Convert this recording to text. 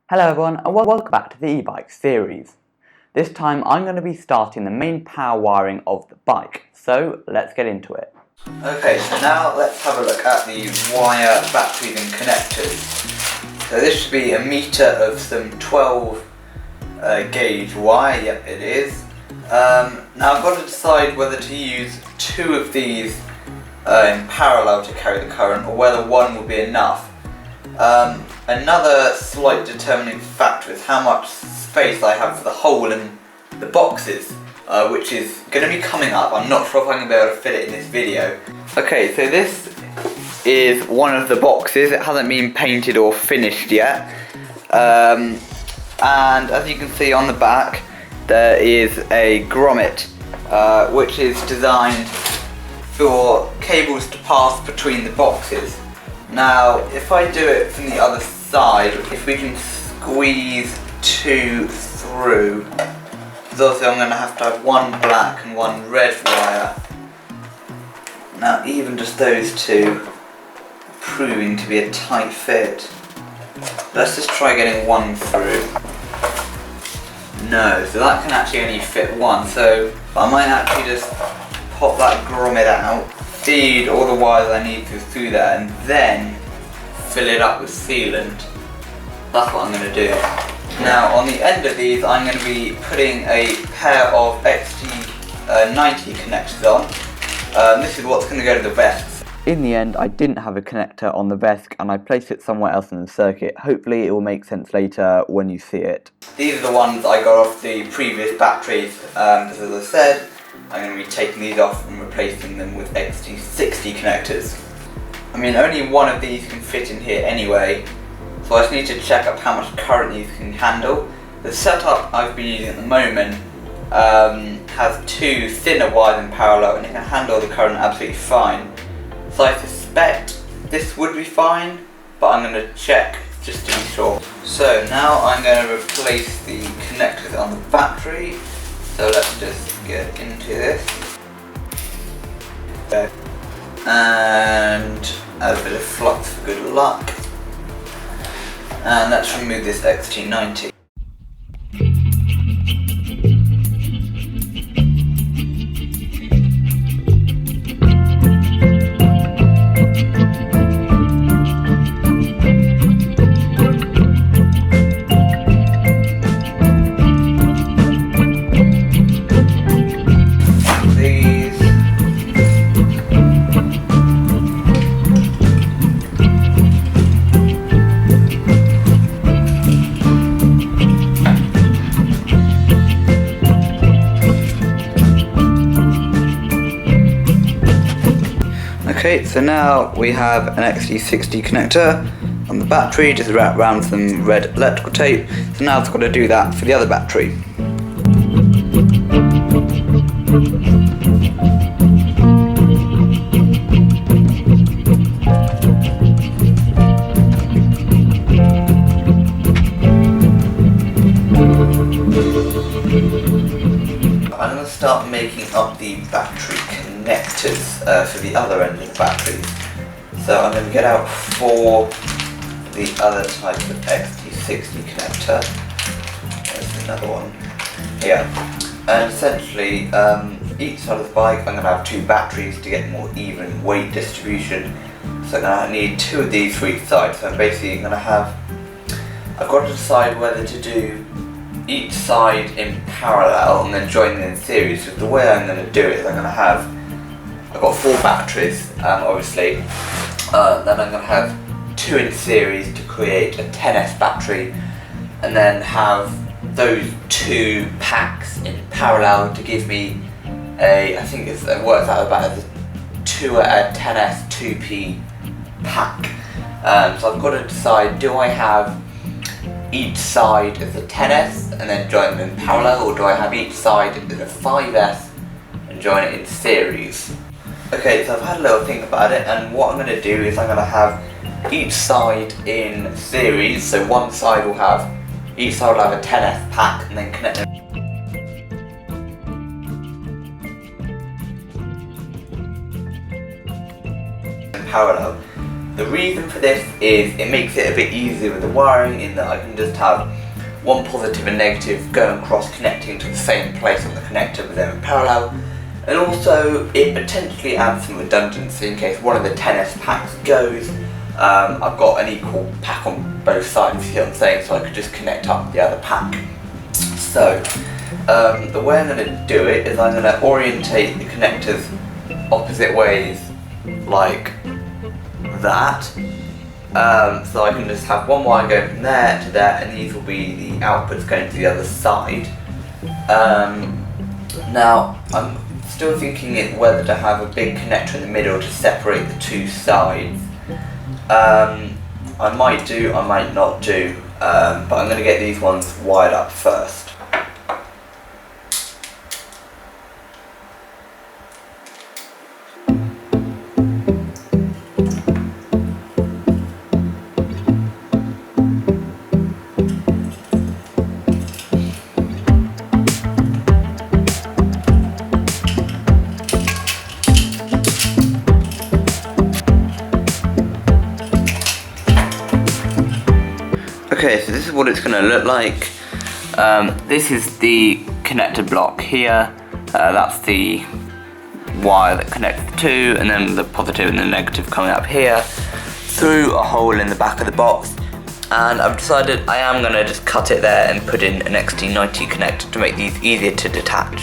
Hello everyone and welcome back to the e-bike series. This time I'm going to be starting the main power wiring of the bike, so let's get into it. Okay, so now let's have a look at the wire, batteries and connectors. So this should be a meter of some 12 gauge wire, yep it is. Now I've got to decide whether to use two of these in parallel to carry the current or whether one will be enough. Another slight determining factor is how much space I have for the hole in the boxes, which is going to be coming up. I'm not sure if I'm going to be able to fit it in this video. Okay, so this is one of the boxes. It hasn't been painted or finished yet. And as you can see on the back, there is a grommet, which is designed for cables to pass between the boxes. Now, if I do it from the other side, if we can squeeze two through, because obviously I'm going to have one black and one red wire. Now, even just those two are proving to be a tight fit. Let's just try getting one through. No, so that can actually only fit one, so I might actually just pop that grommet out, feed all the wires I need to through there, and then fill it up with sealant. That's what I'm going to do. Now on the end of these I'm going to be putting a pair of XT90 connectors on. This is what's going to go to the vest. In the end I didn't have a connector on the vest and I placed it somewhere else in the circuit. Hopefully it will make sense later when you see it. These are the ones I got off the previous batteries, as I said. I'm going to be taking these off and replacing them with XT60 connectors. I mean, only one of these can fit in here anyway, so I just need to check up how much current these can handle. The setup I've been using at the moment has two thinner wires in parallel and it can handle the current absolutely fine. So I suspect this would be fine, but I'm going to check just to be sure. So now I'm going to replace the connectors on the battery. So let's just get into this. And add a bit of flux for good luck. And let's remove this XT90. Okay, so now we have an XT60 connector on the battery, just wrapped around some red electrical tape. So now I've got to do that for the other battery. I'm going to start making up the battery connectors for the other end of the batteries. So I'm going to get out for the other type of XT60 connector. There's another one. Yeah. And essentially, each side of the bike I'm going to have two batteries to get more even weight distribution. So I'm going to need two of these for each side. So I'm basically going to have, I've got to decide whether to do each side in parallel and then join them in series. So the way I'm going to do it is I'm going to have, I've got four batteries obviously, then I'm going to have two in series to create a 10S battery, and then have those two packs in parallel to give me a, I think it works out about as a 10S 2P pack. So I've got to decide, do I have each side as a 10S and then join them in parallel, or do I have each side as a 5S and join it in series? Okay, so I've had a little think about it, and what I'm going to do is I'm going to have each side in series. So one side will have, each side will have a 10S pack and then connect them in parallel. The reason for this is it makes it a bit easier with the wiring, in that I can just have one positive and negative going across, connecting to the same place on the connector with them in parallel. And also it potentially adds some redundancy in case one of the 10S packs goes. I've got an equal pack on both sides, you see what I'm saying, so I could just connect up the other pack. So the way I'm going to do it is I'm going to orientate the connectors opposite ways like that. So I can just have one wire going from there to there, and these will be the outputs going to the other side. Now I'm still thinking whether to have a big connector in the middle to separate the two sides. I might do, I might not do, but I'm going to get these ones wired up first. Okay, so this is what it's going to look like. This is the connector block here. That's the wire that connects the two, and then the positive and the negative coming up here through a hole in the back of the box. And I've decided I am going to just cut it there and put in an XT90 connector to make these easier to detach.